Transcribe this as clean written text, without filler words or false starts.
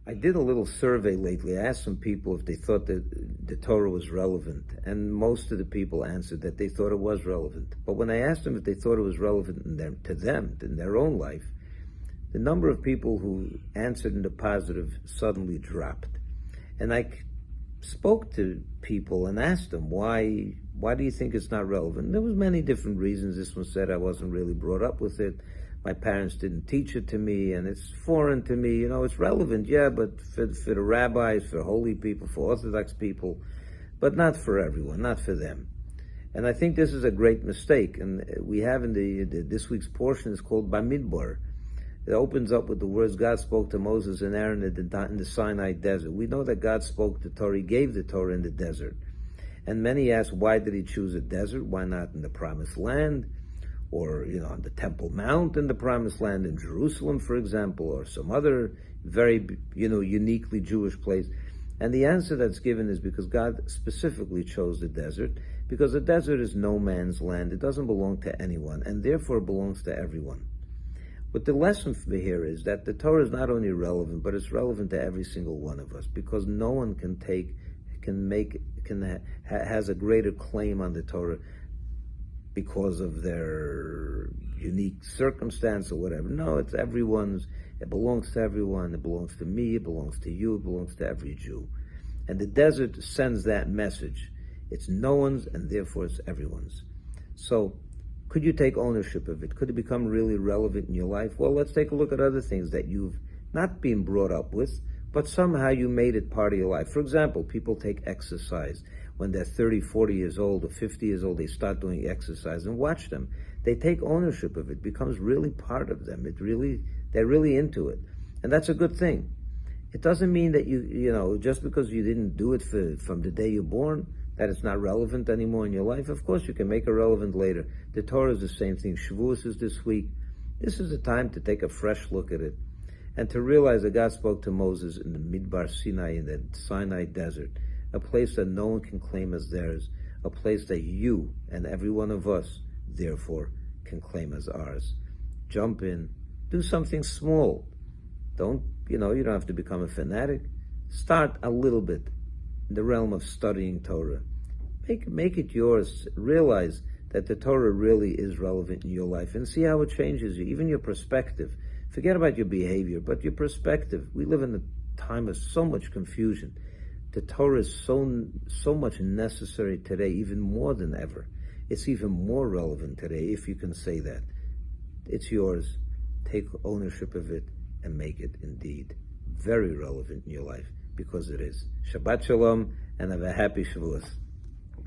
I did a little survey lately. I asked some people if they thought that the Torah was relevant, and most of the people answered that they thought it was relevant. But when I asked them if they thought it was relevant to them, in their own life, the number of people who answered in the positive suddenly dropped. And I spoke to people and asked them, why do you think it's not relevant? There was many different reasons. This one said I wasn't really brought up with it. My parents didn't teach it to me, and it's foreign to me. It's relevant, yeah, but for the rabbis, for holy people, for Orthodox people, but not for everyone, not for them. And I think this is a great mistake. And we have in this week's portion is called Bamidbar. It opens up with the words God spoke to Moses and Aaron in the Sinai desert. We know that God spoke the Torah, He gave the Torah in the desert. And many ask, why did He choose a desert? Why not in the Promised Land? Or, on the Temple Mount in the Promised Land in Jerusalem, for example, or some other very, uniquely Jewish place. And the answer that's given is because God specifically chose the desert, because the desert is no man's land. It doesn't belong to anyone, and therefore belongs to everyone. But the lesson for here is that the Torah is not only relevant, but it's relevant to every single one of us, because no one has a greater claim on the Torah because of their unique circumstance or whatever. No, it's everyone's. It belongs to everyone. It belongs to me. It belongs to you. It belongs to every Jew. And the desert sends that message. It's no one's, and therefore it's everyone's. So, could you take ownership of it? Could it become really relevant in your life? Well, let's take a look at other things that you've not been brought up with, but somehow you made it part of your life. For example, people take exercise. When they're 30, 40 years old, or 50 years old, they start doing exercise, and watch them. They take ownership of it. It becomes really part of them. They're really into it. And that's a good thing. It doesn't mean that just because you didn't do it from the day you're born, that it's not relevant anymore in your life. Of course, you can make it relevant later. The Torah is the same thing. Shavuos is this week. This is the time to take a fresh look at it and to realize that God spoke to Moses in the Midbar Sinai, in the Sinai desert, a place that no one can claim as theirs, a place that you and every one of us, therefore, can claim as ours. Jump in, do something small. You don't have to become a fanatic. Start a little bit in the realm of studying Torah. Make it yours. Realize that the Torah really is relevant in your life, and see how it changes you, even your perspective. Forget about your behavior, but your perspective. We live in a time of so much confusion. The Torah is so much necessary today, even more than ever. It's even more relevant today, if you can say that. It's yours. Take ownership of it and make it indeed very relevant in your life, because it is. Shabbat Shalom, and have a happy Shavuos.